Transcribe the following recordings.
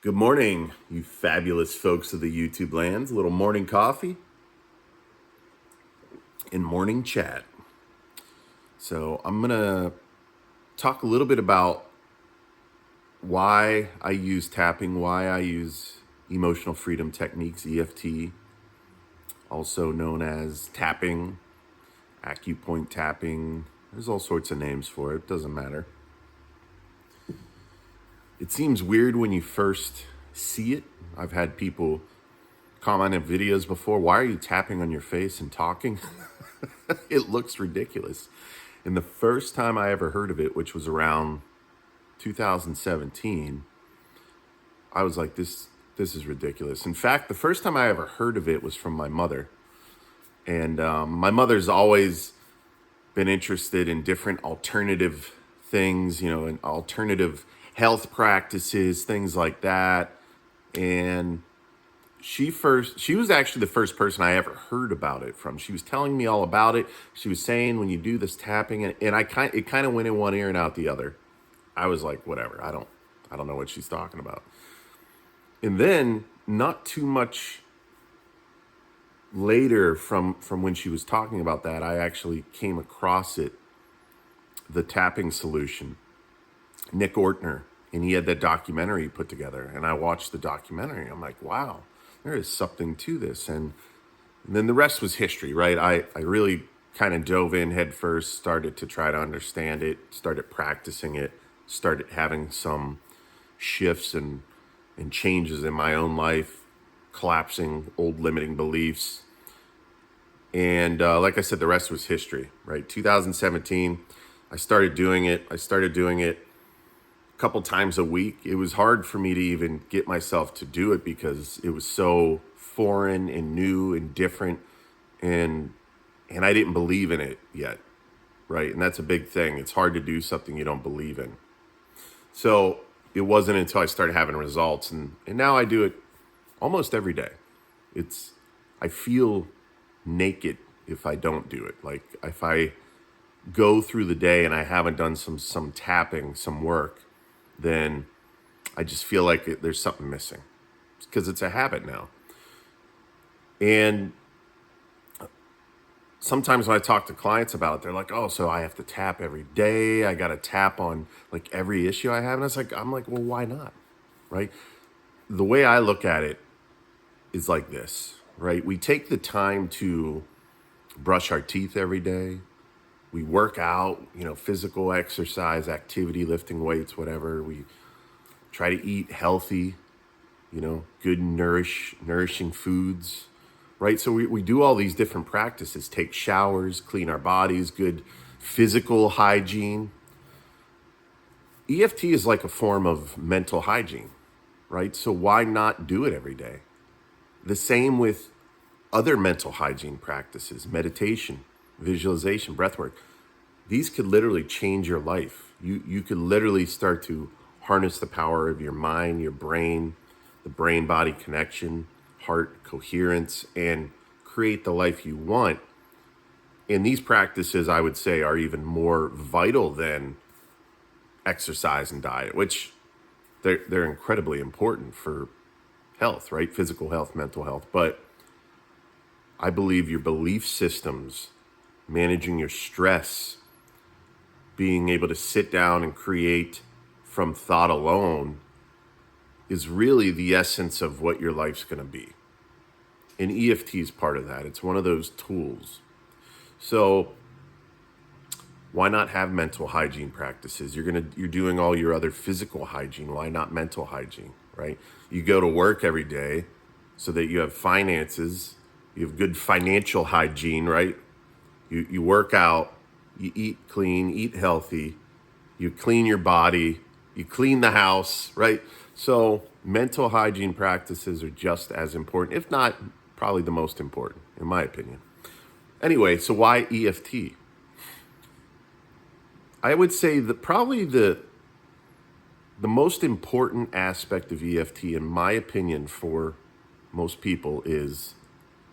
Good morning, you fabulous folks of the YouTube lands. A little morning coffee and morning chat. So, I'm going to talk a little bit about why I use tapping, why I use emotional freedom techniques, EFT, also known as tapping, acupoint tapping. There's all sorts of names for it, doesn't matter. It seems weird when you first see it. I've had people comment in videos before, why are you tapping on your face and talking? It looks ridiculous. And the first time I ever heard of it, which was around 2017, I was like, this is ridiculous. In fact, the first time I ever heard of it was from my mother. And my mother's always been interested in different alternative things, and alternative health practices, things like that. And she was actually the first person I ever heard about it from. She was telling me all about it. She was saying when you do this tapping, and it kind of went in one ear and out the other. I was like, whatever. I don't know what she's talking about. And then not too much later from when she was talking about that, I actually came across it, the tapping solution. Nick Ortner, and he had that documentary put together, and I watched the documentary. I'm like, wow, there is something to this. And then the rest was history, right? I really kind of dove in head first, started to try to understand it, started practicing it, started having some shifts and changes in my own life, collapsing old limiting beliefs. And like I said, the rest was history, right? 2017, I started doing it. A couple times a week. It was hard for me to even get myself to do it because it was so foreign and new and different, and I didn't believe in it yet, right? And that's a big thing. It's hard to do something you don't believe in. So it wasn't until I started having results, and now I do it almost every day. I feel naked if I don't do it. Like if I go through the day and I haven't done some tapping, some work, then I just feel like there's something missing because it's a habit now. And sometimes when I talk to clients about it, they're like, oh, so I have to tap every day. I got to tap on like every issue I have. And I'm like, well, why not? Right? The way I look at it is like this, right? We take the time to brush our teeth every day. We work out, physical exercise, activity, lifting weights, whatever. We try to eat healthy, good nourishing foods, right? So we do all these different practices, take showers, clean our bodies, good physical hygiene. EFT is like a form of mental hygiene, right? So why not do it every day? The same with other mental hygiene practices, meditation, visualization, breath work. These could literally change your life. You could literally start to harness the power of your mind, your brain, the brain-body connection, heart coherence, and create the life you want. And these practices, I would say, are even more vital than exercise and diet, which they're incredibly important for health, right? Physical health, mental health. But I believe your belief systems, managing your stress, being able to sit down and create from thought alone is really the essence of what your life's going to be. And EFT is part of that. It's one of those tools. So why not have mental hygiene practices? You're doing all your other physical hygiene. Why not mental hygiene, right? You go to work every day so that you have finances, you have good financial hygiene, right? You work out, you eat clean, eat healthy, you clean your body, you clean the house, right? So mental hygiene practices are just as important, if not probably the most important, in my opinion. Anyway, so why EFT? I would say that probably the most important aspect of EFT, in my opinion, for most people is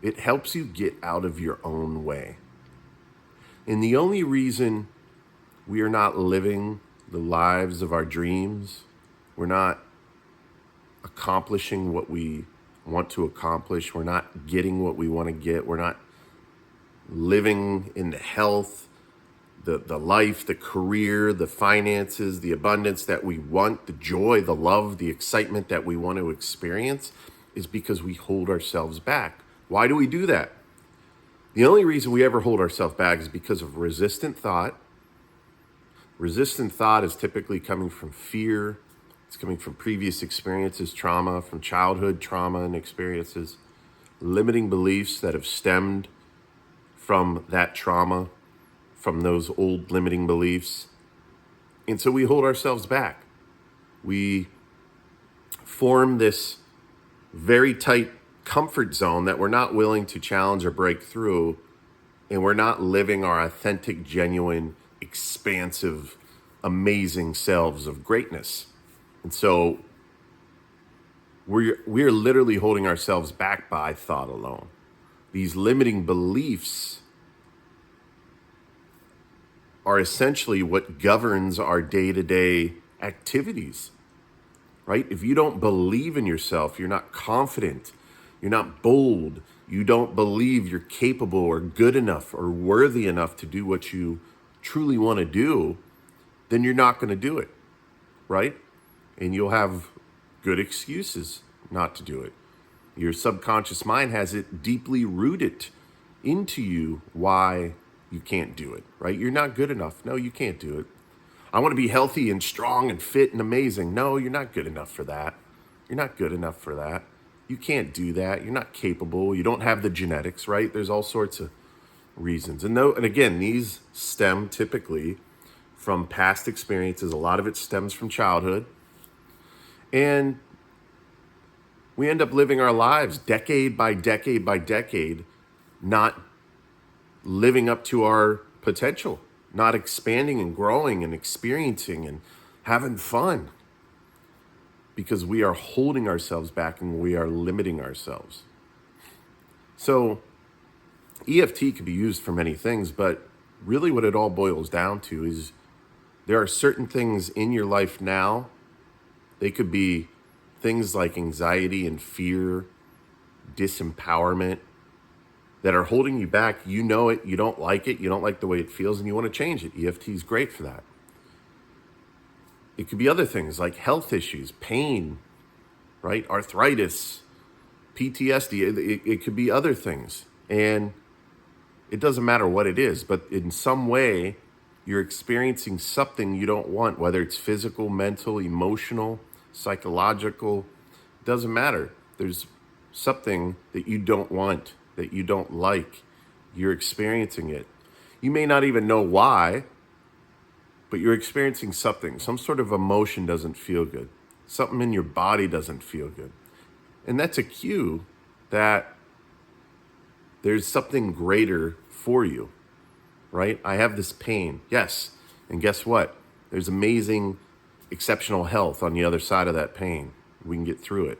it helps you get out of your own way. And the only reason we are not living the lives of our dreams, we're not accomplishing what we want to accomplish. We're not getting what we want to get. We're not living in the health, the life, the career, the finances, the abundance that we want, the joy, the love, the excitement that we want to experience, is because we hold ourselves back. Why do we do that? The only reason we ever hold ourselves back is because of resistant thought. Resistant thought is typically coming from fear. It's coming from previous experiences, trauma, from childhood trauma and experiences, limiting beliefs that have stemmed from that trauma, from those old limiting beliefs. And so we hold ourselves back. We form this very tight comfort zone that we're not willing to challenge or break through, and we're not living our authentic, genuine, expansive, amazing selves of greatness. And so we're literally holding ourselves back by thought alone. These limiting beliefs are essentially what governs our day-to-day activities, right? If you don't believe in yourself, you're not confident, you're not bold, you don't believe you're capable or good enough or worthy enough to do what you truly want to do, then you're not going to do it, right? And you'll have good excuses not to do it. Your subconscious mind has it deeply rooted into you why you can't do it, right? You're not good enough. No, you can't do it. I want to be healthy and strong and fit and amazing. No, you're not good enough for that. You're not good enough for that. You can't do that. You're not capable. You don't have the genetics, right? There's all sorts of reasons. And again, these stem typically from past experiences. A lot of it stems from childhood. And we end up living our lives decade by decade by decade, not living up to our potential, not expanding and growing and experiencing and having fun, because we are holding ourselves back and we are limiting ourselves. So EFT can be used for many things, but really what it all boils down to is there are certain things in your life now. They could be things like anxiety and fear, disempowerment, that are holding you back. You know it, you don't like the way it feels, and you want to change it. EFT is great for that. It could be other things like health issues, pain, right? Arthritis, PTSD. It could be other things. And it doesn't matter what it is, but in some way, you're experiencing something you don't want, whether it's physical, mental, emotional, psychological. It doesn't matter. There's something that you don't want, that you don't like. You're experiencing it. You may not even know why, but you're experiencing something. Some sort of emotion doesn't feel good. Something in your body doesn't feel good. And that's a cue that there's something greater for you, right? I have this pain. Yes. And guess what? There's amazing, exceptional health on the other side of that pain. We can get through it.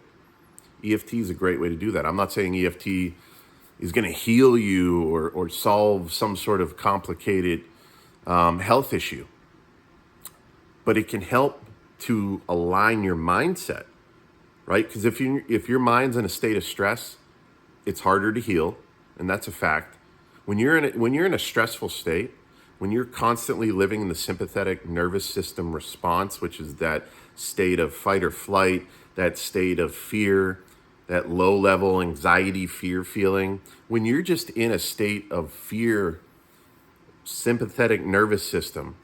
EFT is a great way to do that. I'm not saying EFT is going to heal you or solve some sort of complicated health issue, but it can help to align your mindset, right? Because if your mind's in a state of stress, it's harder to heal, and that's a fact. When you're in a stressful state, when you're constantly living in the sympathetic nervous system response, which is that state of fight or flight, that state of fear, that low-level anxiety, fear feeling, when you're just in a state of fear, sympathetic nervous system,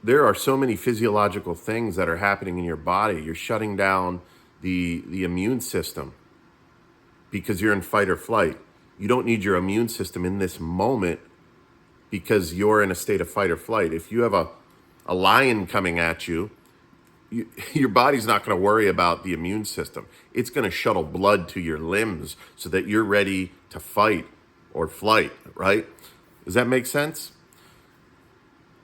there are so many physiological things that are happening in your body. You're shutting down the immune system because you're in fight or flight. You don't need your immune system in this moment because you're in a state of fight or flight. If you have a lion coming at you, your body's not going to worry about the immune system. It's going to shuttle blood to your limbs so that you're ready to fight or flight, right? Does that make sense?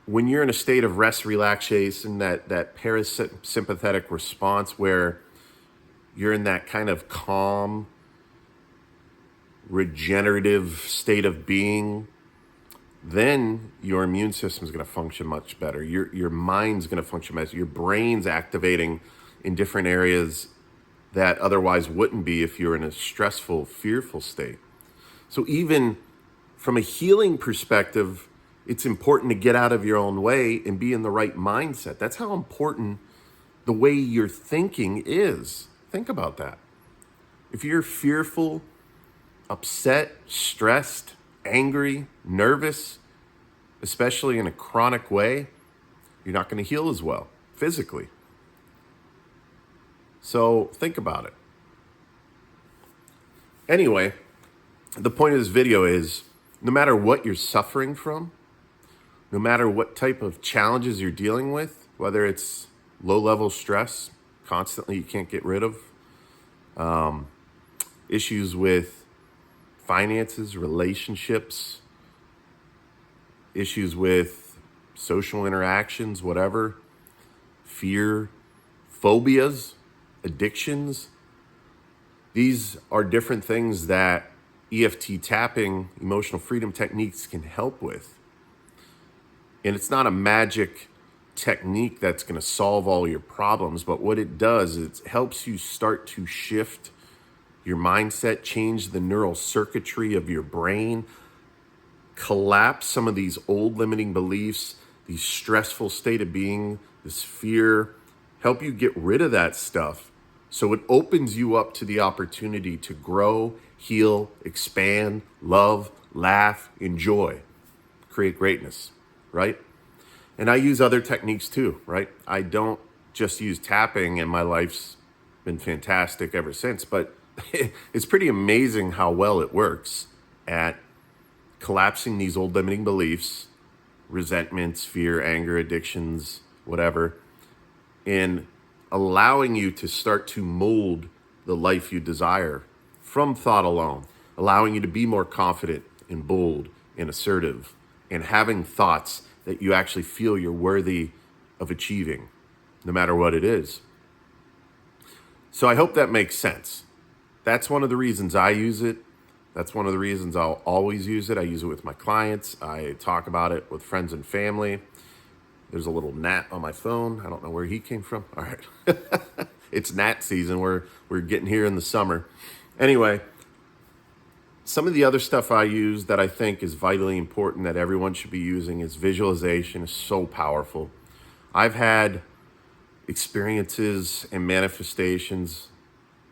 When you're in a state of rest, relaxation, that parasympathetic response where you're in that kind of calm, regenerative state of being, then your immune system is going to function much better. Your mind's going to function better. Your brain's activating in different areas that otherwise wouldn't be if you're in a stressful, fearful state. So even from a healing perspective, it's important to get out of your own way and be in the right mindset. That's how important the way you're thinking is. Think about that. If you're fearful, upset, stressed, angry, nervous, especially in a chronic way, you're not going to heal as well physically. So think about it. Anyway, the point of this video is no matter what you're suffering from, no matter what type of challenges you're dealing with, whether it's low-level stress, constantly you can't get rid of, issues with finances, relationships, issues with social interactions, whatever, fear, phobias, addictions. These are different things that EFT tapping, emotional freedom techniques can help with. And it's not a magic technique that's going to solve all your problems, but what it does is it helps you start to shift your mindset, change the neural circuitry of your brain, collapse some of these old limiting beliefs, these stressful state of being, this fear, help you get rid of that stuff. So it opens you up to the opportunity to grow, heal, expand, love, laugh, enjoy, create greatness, right? And I use other techniques too, right? I don't just use tapping, and my life's been fantastic ever since, but it's pretty amazing how well it works at collapsing these old limiting beliefs, resentments, fear, anger, addictions, whatever, and allowing you to start to mold the life you desire from thought alone, allowing you to be more confident and bold and assertive and having thoughts that you actually feel you're worthy of achieving, no matter what it is. So I hope that makes sense. That's one of the reasons I use it. That's one of the reasons I'll always use it. I use it with my clients. I talk about it with friends and family. There's a little gnat on my phone. I don't know where he came from. All right. It's gnat season. We're getting here in the summer. Anyway, some of the other stuff I use that I think is vitally important that everyone should be using is visualization. Is so powerful. I've had experiences and manifestations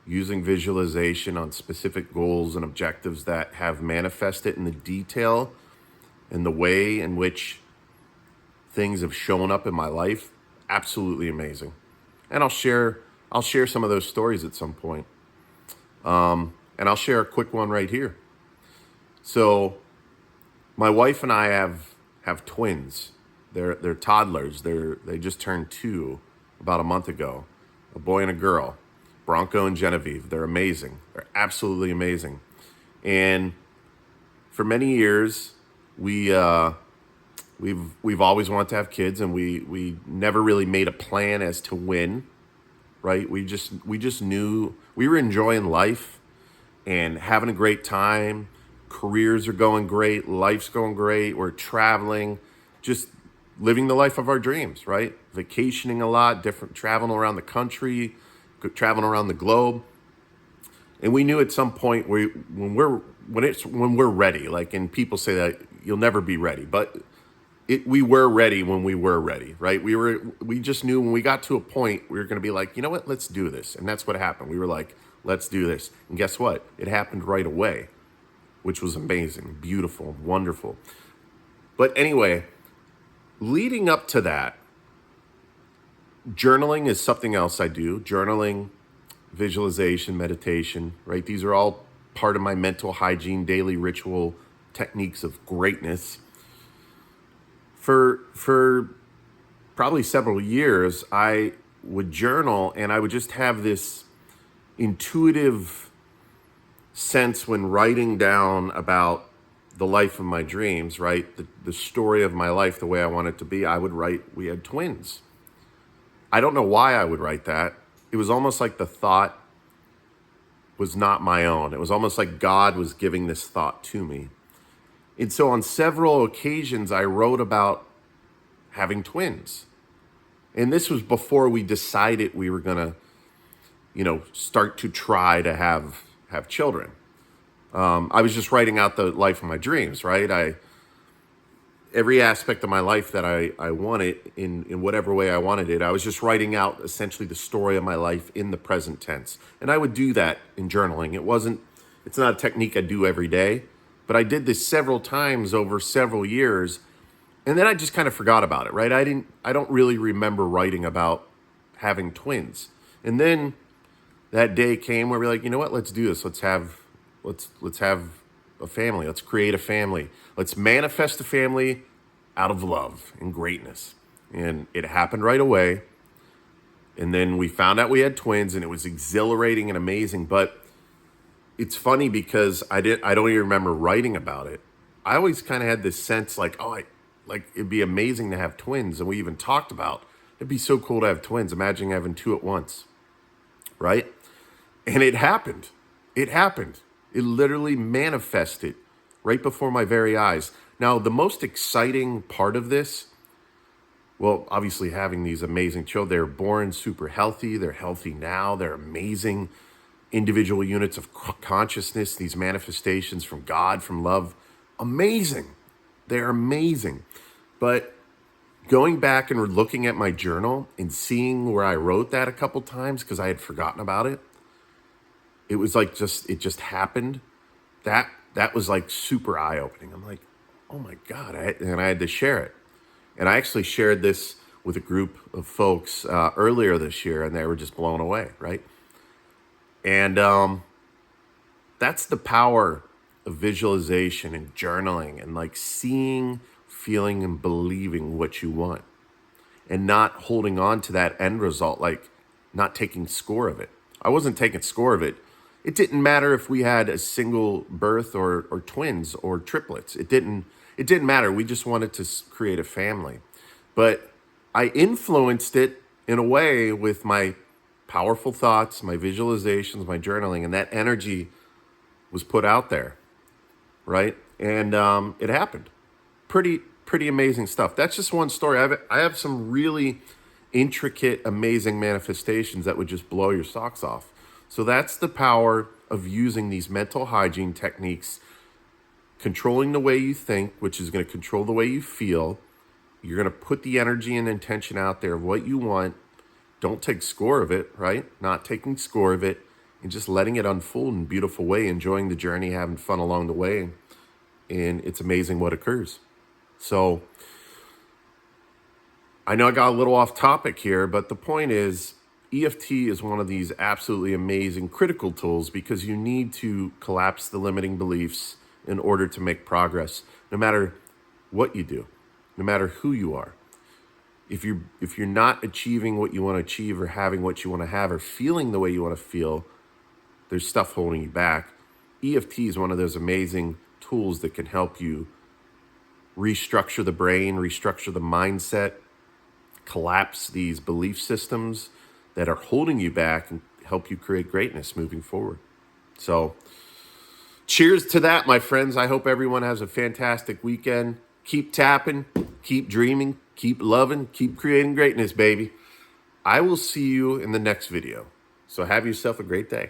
using visualization on specific goals and objectives that have manifested in the detail and the way in which things have shown up in my life. Absolutely amazing. And I'll share some of those stories at some point. And I'll share a quick one right here. So my wife and I have twins. They're toddlers. They just turned 2 about a month ago. A boy and a girl. Bronco and Genevieve. They're amazing. They're absolutely amazing. And for many years, we've always wanted to have kids, and we never really made a plan as to when, right? We just knew we were enjoying life and having a great time. Careers are going great. Life's going great. We're traveling, just living the life of our dreams, right? Vacationing a lot, traveling around the country, traveling around the globe. And we knew at some point when we're ready, like, and people say that you'll never be ready, but we were ready when we were ready, right? We just knew when we got to a point, we were going to be like, you know what, let's do this. And that's what happened. We were like, let's do this. And guess what? It happened right away, which was amazing, beautiful, wonderful. But anyway, leading up to that, journaling is something else I do. Journaling, visualization, meditation, right? These are all part of my mental hygiene, daily ritual techniques of greatness. For probably several years, I would journal, and I would just have this intuitive sense when writing down about the life of my dreams, right? The story of my life, the way I want it to be. I would write, we had twins. I don't know why I would write that. It was almost like the thought was not my own. It was almost like God was giving this thought to me. And so on several occasions, I wrote about having twins. And this was before we decided we were going to start to try to have children. I was just writing out the life of my dreams, right? Every aspect of my life that I wanted in whatever way I wanted it, I was just writing out essentially the story of my life in the present tense. And I would do that in journaling. It's not a technique I do every day, but I did this several times over several years. And then I just kind of forgot about it, right? I don't really remember writing about having twins. And then that day came where we're like, you know what, let's do this. Let's have a family. Let's create a family. Let's manifest a family out of love and greatness. And it happened right away. And then we found out we had twins, and it was exhilarating and amazing. But it's funny because I don't even remember writing about it. I always kind of had this sense like, it'd be amazing to have twins. And we even talked about it'd be so cool to have twins. Imagine having two at once, right? And it happened. It happened. It literally manifested right before my very eyes. Now, the most exciting part of this, well, obviously having these amazing children, they're born super healthy. They're healthy now. They're amazing individual units of consciousness, these manifestations from God, from love. Amazing. They're amazing. But going back and looking at my journal and seeing where I wrote that a couple times because I had forgotten about it, it was like it just happened. That was like super eye-opening. I'm like, oh my God. And I had to share it. And I actually shared this with a group of folks earlier this year, and they were just blown away, right? And that's the power of visualization and journaling and like seeing, feeling, and believing what you want and not holding on to that end result, like not taking score of it. I wasn't taking score of it. It didn't matter if we had a single birth or twins or triplets. It didn't matter. We just wanted to create a family. But I influenced it in a way with my powerful thoughts, my visualizations, my journaling, and that energy was put out there, right? And it happened. Pretty amazing stuff. That's just one story. I have some really intricate, amazing manifestations that would just blow your socks off. So that's the power of using these mental hygiene techniques, controlling the way you think, which is going to control the way you feel. You're going to put the energy and intention out there of what you want. Don't take score of it, right? Not taking score of it and just letting it unfold in a beautiful way, enjoying the journey, having fun along the way. And it's amazing what occurs. So I know I got a little off topic here, but the point is EFT is one of these absolutely amazing critical tools because you need to collapse the limiting beliefs in order to make progress, no matter what you do, no matter who you are. If you're not achieving what you want to achieve or having what you want to have or feeling the way you want to feel, there's stuff holding you back. EFT is one of those amazing tools that can help you restructure the brain, restructure the mindset, collapse these belief systems that are holding you back and help you create greatness moving forward. So cheers to that, my friends. I hope everyone has a fantastic weekend. Keep tapping, keep dreaming, keep loving, keep creating greatness, baby. I will see you in the next video. So have yourself a great day.